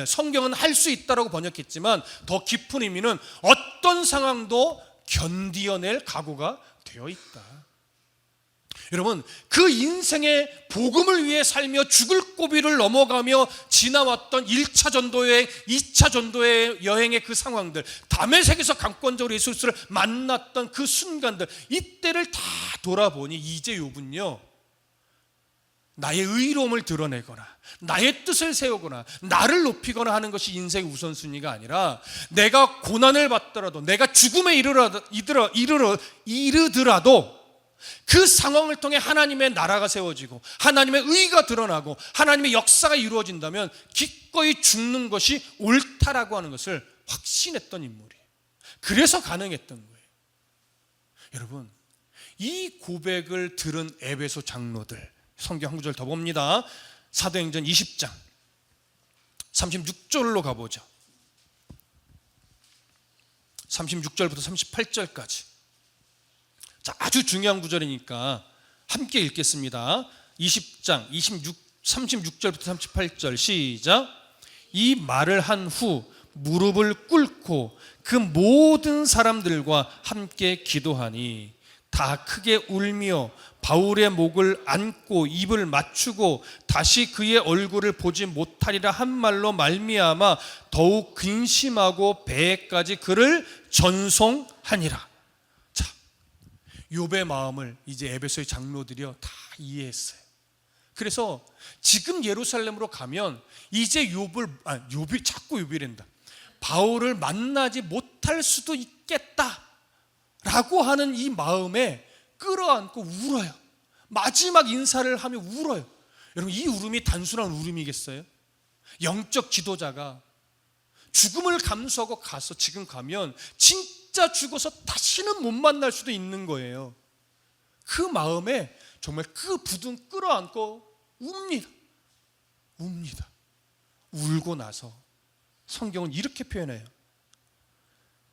성경은 할 수 있다라고 번역했지만 더 깊은 의미는 어떤 상황도 견디어낼 각오가 되어 있다. 여러분, 그 인생의 복음을 위해 살며 죽을 고비를 넘어가며 지나왔던 1차 전도여행, 2차 전도의 여행의 그 상황들, 다메섹에서 강권적으로 예수를 만났던 그 순간들, 이때를 다 돌아보니 이제 욥은요, 나의 의로움을 드러내거나 나의 뜻을 세우거나 나를 높이거나 하는 것이 인생의 우선순위가 아니라 내가 고난을 받더라도 내가 죽음에 이르더라도 그 상황을 통해 하나님의 나라가 세워지고 하나님의 의가 드러나고 하나님의 역사가 이루어진다면 기꺼이 죽는 것이 옳다라고 하는 것을 확신했던 인물이에요. 그래서 가능했던 거예요. 여러분, 이 고백을 들은 에베소 장로들, 성경 한 구절 더 봅니다. 사도행전 20장 36절로 가보죠. 36절부터 38절까지. 자, 아주 중요한 구절이니까 함께 읽겠습니다. 20장 36절부터 38절 시작. 이 말을 한 후 무릎을 꿇고 그 모든 사람들과 함께 기도하니 다 크게 울며 바울의 목을 안고 입을 맞추고 다시 그의 얼굴을 보지 못하리라 한 말로 말미암아 더욱 근심하고 배에까지 그를 전송하니라. 자, 욥의 마음을 이제 에베소의 장로들이요 다 이해했어요. 그래서 지금 예루살렘으로 가면 이제 욥이 자꾸 욥이란다. 바울을 만나지 못할 수도 있겠다라고 하는 이 마음에 끌어안고 울어요. 마지막 인사를 하며 울어요. 여러분, 이 울음이 단순한 울음이겠어요? 영적 지도자가 죽음을 감수하고 가서 지금 가면 진짜 죽어서 다시는 못 만날 수도 있는 거예요. 그 마음에 정말 그 부둥 끌어안고 웁니다. 울고 나서 성경은 이렇게 표현해요.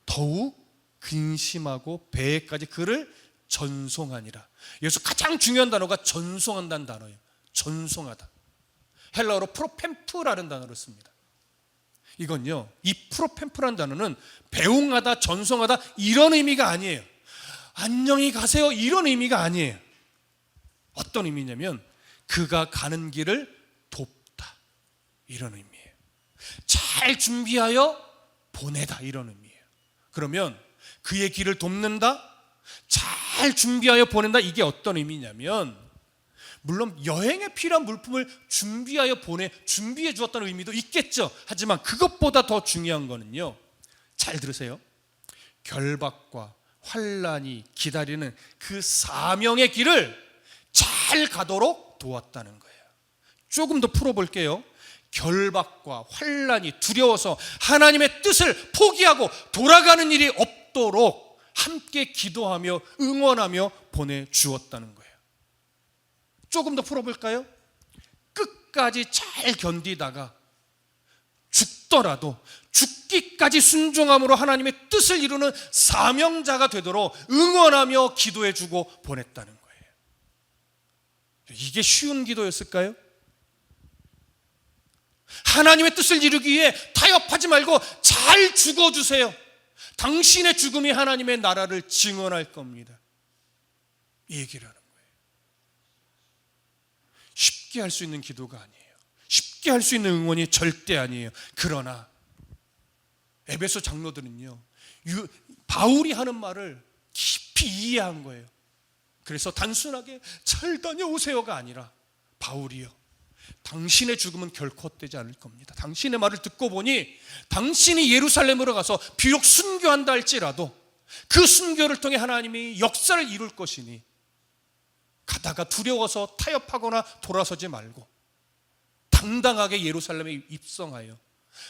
더욱 근심하고 배에까지 그를 전송하니라. 여기서 가장 중요한 단어가 전송한다는 단어예요. 전송하다. 헬라어로 프로펜프라는 단어를 씁니다. 이건요, 이 프로펜프라는 단어는 배웅하다, 전송하다 이런 의미가 아니에요. 안녕히 가세요 이런 의미가 아니에요. 어떤 의미냐면 그가 가는 길을 돕다 이런 의미예요. 잘 준비하여 보내다 이런 의미예요. 그러면 그의 길을 돕는다, 잘 준비하여 보낸다, 이게 어떤 의미냐면 물론 여행에 필요한 물품을 준비해 주었다는 의미도 있겠죠. 하지만 그것보다 더 중요한 거는요, 잘 들으세요. 결박과 환난이 기다리는 그 사명의 길을 잘 가도록 도왔다는 거예요. 조금 더 풀어볼게요. 결박과 환난이 두려워서 하나님의 뜻을 포기하고 돌아가는 일이 없도록 함께 기도하며 응원하며 보내주었다는 거예요. 조금 더 풀어볼까요? 끝까지 잘 견디다가 죽더라도 죽기까지 순종함으로 하나님의 뜻을 이루는 사명자가 되도록 응원하며 기도해주고 보냈다는 거예요. 이게 쉬운 기도였을까요? 하나님의 뜻을 이루기 위해 타협하지 말고 잘 죽어주세요. 당신의 죽음이 하나님의 나라를 증언할 겁니다. 이 얘기를 하는 거예요. 쉽게 할 수 있는 기도가 아니에요. 쉽게 할 수 있는 응원이 절대 아니에요. 그러나 에베소 장로들은요, 바울이 하는 말을 깊이 이해한 거예요. 그래서 단순하게 잘 다녀오세요가 아니라 바울이요, 당신의 죽음은 결코 헛되지 않을 겁니다. 당신의 말을 듣고 보니 당신이 예루살렘으로 가서 비록 순교한다 할지라도 그 순교를 통해 하나님이 역사를 이룰 것이니 가다가 두려워서 타협하거나 돌아서지 말고 당당하게 예루살렘에 입성하여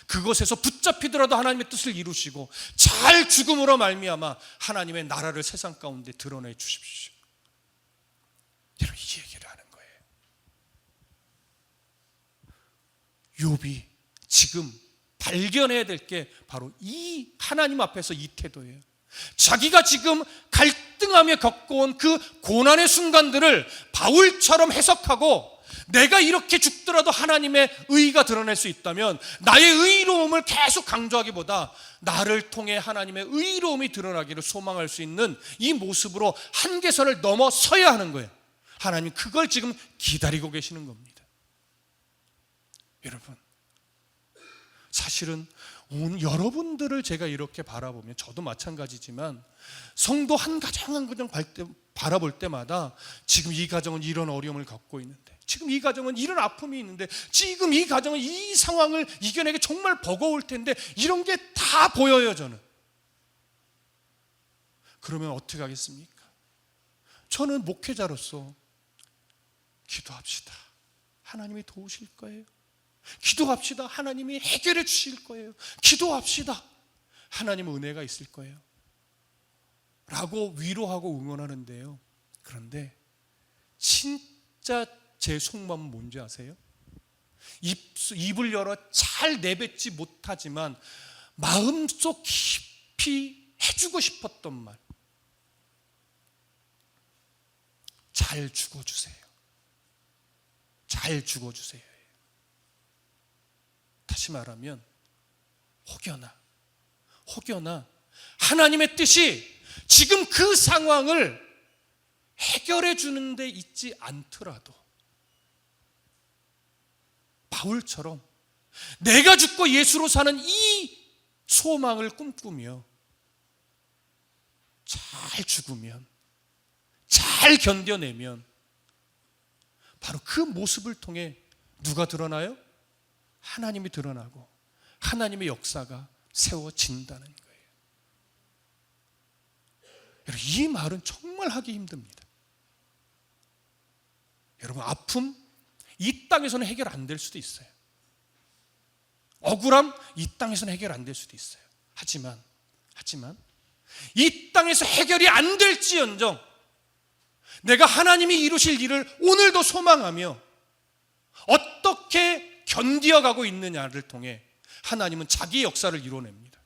그곳에서 붙잡히더라도 하나님의 뜻을 이루시고 잘 죽음으로 말미암아 하나님의 나라를 세상 가운데 드러내 주십시오. 여러분, 이 얘기를 하는 거예요. 욥이 지금 발견해야 될 게 바로 이 하나님 앞에서 이 태도예요. 자기가 지금 갈등하며 겪어온 그 고난의 순간들을 바울처럼 해석하고 내가 이렇게 죽더라도 하나님의 의가 드러낼 수 있다면 나의 의로움을 계속 강조하기보다 나를 통해 하나님의 의로움이 드러나기를 소망할 수 있는 이 모습으로 한계선을 넘어서야 하는 거예요. 하나님 그걸 지금 기다리고 계시는 겁니다. 여러분, 사실은 여러분들을 제가 이렇게 바라보면, 저도 마찬가지지만 성도 한 가정 한 가정 바라볼 때마다 지금 이 가정은 이런 어려움을 겪고 있는데, 지금 이 가정은 이런 아픔이 있는데, 지금 이 가정은 이 상황을 이겨내기 정말 버거울 텐데, 이런 게 다 보여요. 저는. 그러면 어떻게 하겠습니까? 저는 목회자로서 기도합시다. 하나님이 도우실 거예요. 기도합시다. 하나님이 해결해 주실 거예요. 기도합시다. 하나님의 은혜가 있을 거예요. 라고 위로하고 응원하는데요. 그런데 진짜 제 속마음은 뭔지 아세요? 입을 열어 잘 내뱉지 못하지만 마음속 깊이 해주고 싶었던 말. 잘 죽어주세요. 잘 죽어주세요. 다시 말하면 혹여나 하나님의 뜻이 지금 그 상황을 해결해 주는 데 있지 않더라도 바울처럼 내가 죽고 예수로 사는 이 소망을 꿈꾸며 잘 죽으면, 잘 견뎌내면 바로 그 모습을 통해 누가 드러나요? 하나님이 드러나고 하나님의 역사가 세워진다는 거예요. 여러분, 이 말은 정말 하기 힘듭니다. 여러분, 아픔 이 땅에서는 해결 안 될 수도 있어요. 억울함 이 땅에서는 해결 안 될 수도 있어요. 하지만 이 땅에서 해결이 안 될지언정 내가 하나님이 이루실 일을 오늘도 소망하며 어떻게 견디어가고 있느냐를 통해 하나님은 자기의 역사를 이뤄냅니다.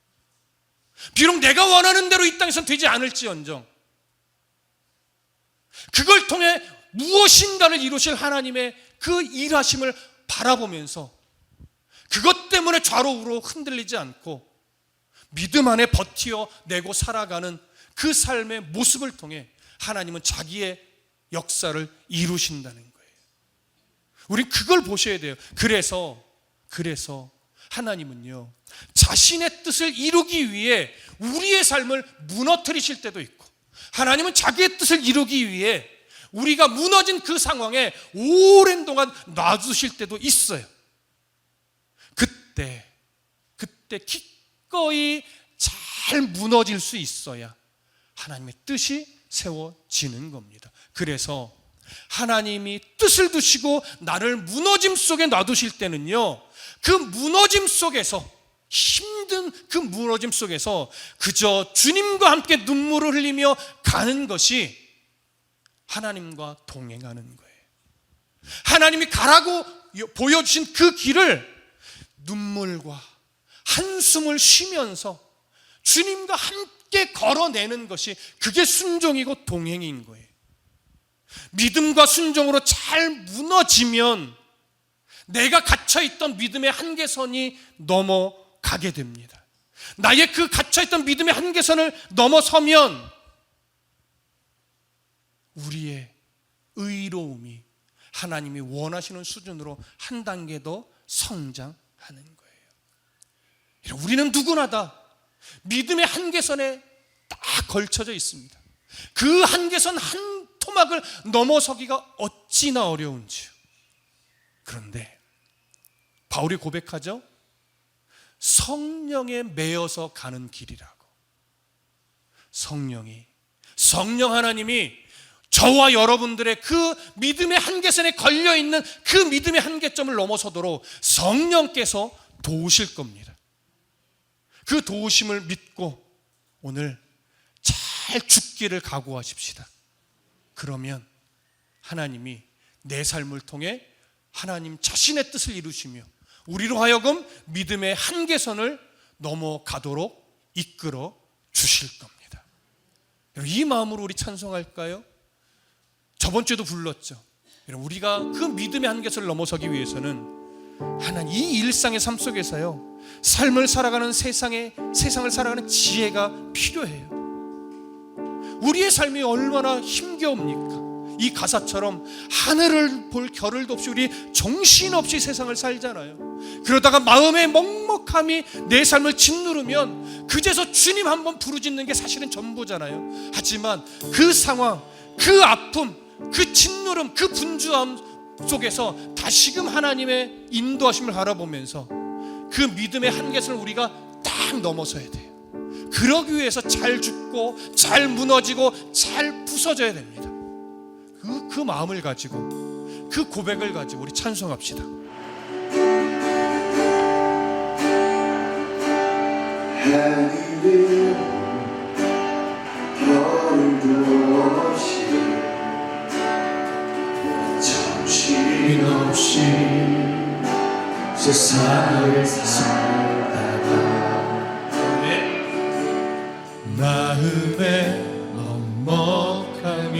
비록 내가 원하는 대로 이 땅에서는 되지 않을지언정 그걸 통해 무엇인가를 이루실 하나님의 그 일하심을 바라보면서 그것 때문에 좌로우로 흔들리지 않고 믿음 안에 버티어내고 살아가는 그 삶의 모습을 통해 하나님은 자기의 역사를 이루신다는 거예요. 우린 그걸 보셔야 돼요. 그래서 하나님은요, 자신의 뜻을 이루기 위해 우리의 삶을 무너뜨리실 때도 있고, 하나님은 자기의 뜻을 이루기 위해 우리가 무너진 그 상황에 오랜 동안 놔두실 때도 있어요. 그때 기꺼이 잘 무너질 수 있어야 하나님의 뜻이 세워지는 겁니다. 그래서 하나님이 뜻을 두시고 나를 무너짐 속에 놔두실 때는요, 그 무너짐 속에서, 힘든 그 무너짐 속에서 그저 주님과 함께 눈물을 흘리며 가는 것이 하나님과 동행하는 거예요. 하나님이 가라고 보여주신 그 길을 눈물과 한숨을 쉬면서 주님과 함께 걸어내는 것이, 그게 순종이고 동행인 거예요. 믿음과 순종으로 잘 무너지면 내가 갇혀있던 믿음의 한계선이 넘어가게 됩니다. 나의 그 갇혀있던 믿음의 한계선을 넘어서면 우리의 의로움이 하나님이 원하시는 수준으로 한 단계 더 성장하는 거예요. 우리는 누구나 다 믿음의 한계선에 딱 걸쳐져 있습니다. 그 한계선 한 토막을 넘어서기가 어찌나 어려운지요. 그런데 바울이 고백하죠. 성령에 매여서 가는 길이라고. 성령 하나님이 저와 여러분들의 그 믿음의 한계선에 걸려있는 그 믿음의 한계점을 넘어서도록 성령께서 도우실 겁니다. 그 도우심을 믿고 오늘 잘 죽기를 각오하십시다. 그러면 하나님이 내 삶을 통해 하나님 자신의 뜻을 이루시며 우리로 하여금 믿음의 한계선을 넘어가도록 이끌어 주실 겁니다. 이 마음으로 우리 찬송할까요? 저번 주에도 불렀죠. 우리가 그 믿음의 한계선을 넘어서기 위해서는 하나님 이 일상의 삶 속에서요, 삶을 살아가는 세상을 살아가는 지혜가 필요해요. 우리의 삶이 얼마나 힘겨웁니까? 이 가사처럼 하늘을 볼 겨를도 없이 우리 정신없이 세상을 살잖아요. 그러다가 마음의 먹먹함이 내 삶을 짓누르면 그제서 주님 한번 부르짖는 게 사실은 전부잖아요. 하지만 그 상황, 그 아픔, 그 짓누름, 그 분주함 속에서 다시금 하나님의 인도하심을 바라보면서 그 믿음의 한계선을 우리가 딱 넘어서야 돼요. 그러기 위해서 잘 죽고 잘 무너지고 잘 부서져야 됩니다. 그 마음을 가지고, 그 고백을 가지고 우리 찬송합시다. 하늘을 별도 없이 정신없이 세상을 살다가 마음의 먹먹함이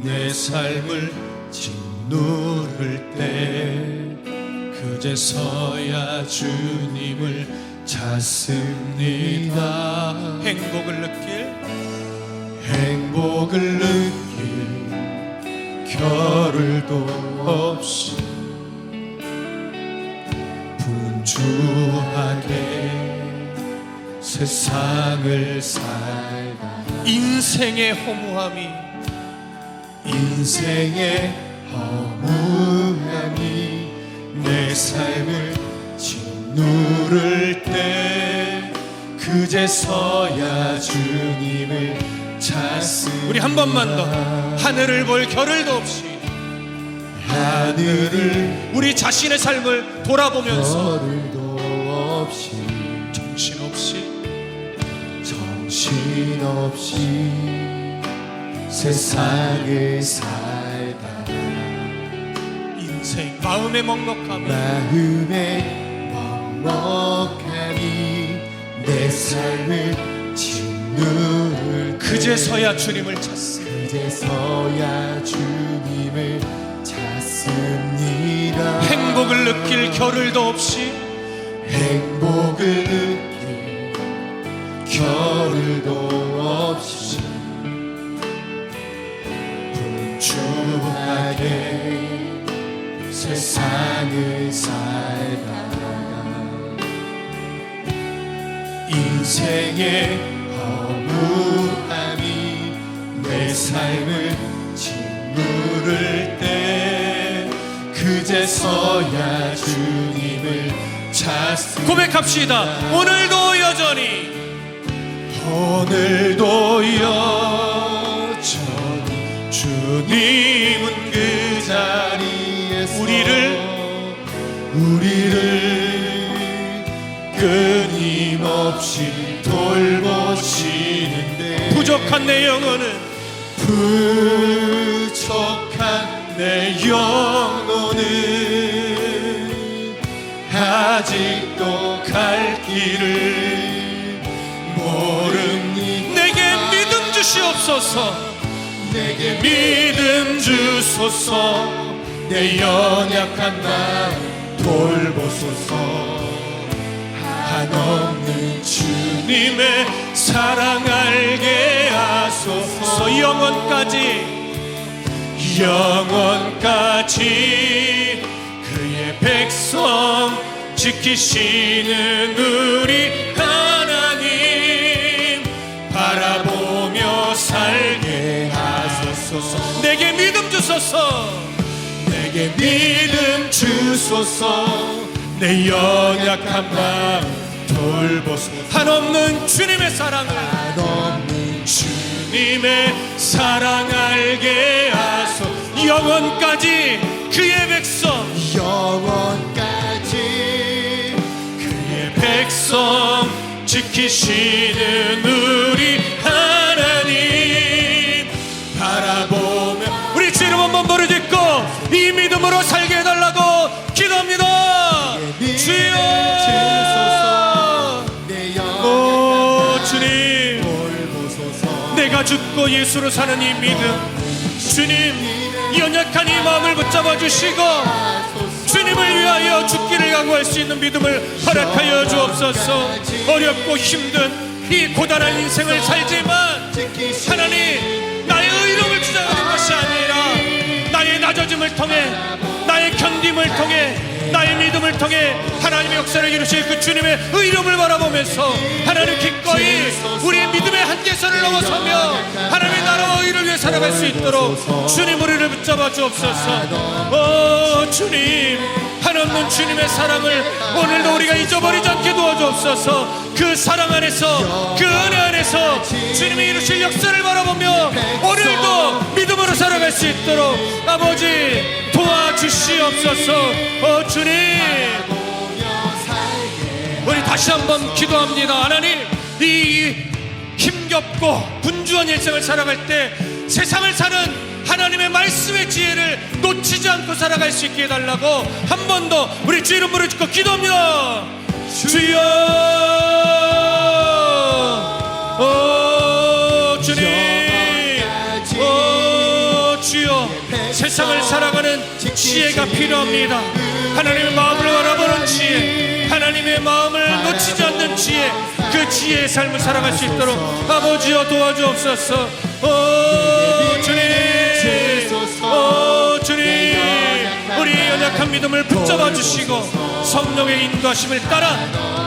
내 삶을 짓누를 때 그제서야 주님을 찾습니다. 행복을 느낄 겨를도 없이 분주하게 세상을 살다 인생의 허무함이 내 삶을 짓누를 때 그제서야 주님을 찾습니다. 우리 한 번만 더 하늘을 볼 겨를도 없이 하늘을 우리 자신의 삶을 돌아보면서 겨를도 없이 정신없이 세상을 살다 인생 마음의 먹먹함이 내 삶을 짓누를 때 그제서야 주님을 찾습니다. 행복을 느낄 겨를도 없이 분주하게 세상을 살다가 인생의 허무함이 내 삶을 짓누를 때 그제서야 주님을 찾습니다. 고백합시다. 오늘도 여전히 주님은 그 자리에서 우리를 끊임없이 돌보시는데 부족한 내 영혼은 아직도 갈 길을 모르니 내게 믿음 주시옵소서. 내게 믿음 주소서. 내 연약한 마음 돌보소서. 한없는 주님의 사랑 알게 하소서. 영원까지 그의 백성 지키시는 우리 하나님 바라보며 살게 하소서. 내게 믿음 주소서. 내게 믿음 주소서. 내 연약한 마음 돌보소서. 한없는 주님의 사랑 알게 하소서. 영원까지 그의 백성 지키시는 우리 하나님 바라보며 우리 주 이름 한번 부르짖고 이 믿음으로 살게 해달라고 기도합니다. 주여, 오 주님, 내가 죽고 예수로 사는 이 믿음, 주님 연약한 이 마음을 붙잡아 주시고 주님을 위하여 죽기를 각오할 수 있는 믿음을 허락하여 주옵소서. 어렵고 힘든 이 고단한 인생을 살지만 하나님, 나의 의로움을 주장하는 것이 아니라 나의 낮아짐을 통해, 나의 견딤을 통해, 나의 믿음을 통해 하나님의 역사를 이루실 그 주님의 의로움을 바라보면서 하나님 기꺼이 우리의 믿음의 한계선을 넘어서며 하나님의 나라와 의를 위해 살아갈 수 있도록 주님 우리를 붙잡아 주옵소서. 오 주님, 한없는 주님의 사랑을 오늘도 우리가 잊어버리지 않게 도와주옵소서. 그 사랑 안에서, 그 은혜 안에서 주님이 이루실 역사를 바라보며 오늘도 믿음으로 살아갈 수 있도록 아버지 도와주시옵소서. 오 주님, 우리 다시 한번 기도합니다. 하나님, 이 힘겹고 분주한 일생을 살아갈 때 세상을 사는 하나님의 말씀의 지혜를 놓치지 않고 살아갈 수 있게 해달라고 한 번 더 우리 주 이름 부르짖고 기도합니다. 주여, 오 주님, 오 주여, 세상을 살아가는 지혜가 필요합니다. 하나님의 마음을 바라보는 지혜, 하나님의 마음을 놓치지 않는 지혜, 그 지혜의 삶을 살아갈 수 있도록 아버지여 도와주옵소서. 오 주님, 오 믿음을 붙잡아 주시고 성령의 인도하심을 따라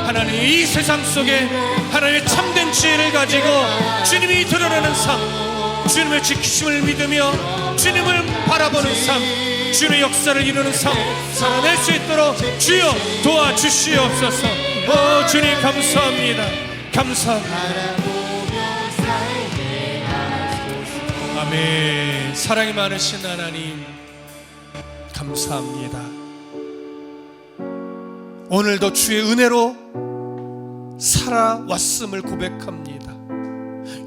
하나님 이 세상 속에 하나님의 참된 지혜를 가지고 주님이 드러나는 삶, 주님의 지키심을 믿으며 주님을 바라보는 삶, 주님의 역사를 이루는 삶 살아낼 수 있도록 주여 도와주시옵소서. 주님 감사합니다. 감사합니다. 아멘. 사랑이 많으신 하나님 감사합니다. 오늘도 주의 은혜로 살아왔음을 고백합니다.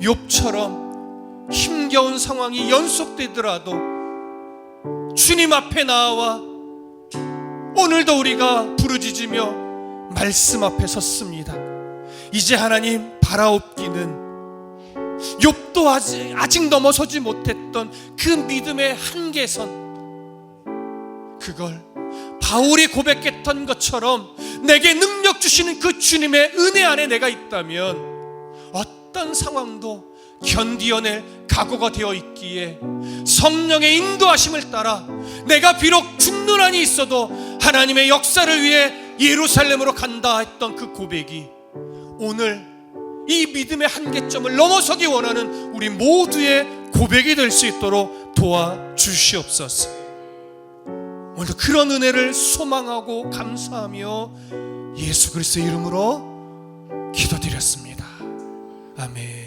욥처럼 힘겨운 상황이 연속되더라도 주님 앞에 나와 오늘도 우리가 부르짖으며 말씀 앞에 섰습니다. 이제 하나님 바라옵기는 욥도 아직 넘어서지 못했던 그 믿음의 한계선, 그걸 바울이 고백했던 것처럼 내게 능력 주시는 그 주님의 은혜 안에 내가 있다면 어떤 상황도 견디어낼 각오가 되어 있기에 성령의 인도하심을 따라 내가 비록 죽는 한이 있어도 하나님의 역사를 위해 예루살렘으로 간다 했던 그 고백이 오늘 이 믿음의 한계점을 넘어서기 원하는 우리 모두의 고백이 될 수 있도록 도와주시옵소서. 오늘도 그런 은혜를 소망하고 감사하며 예수 그리스도의 이름으로 기도드렸습니다. 아멘.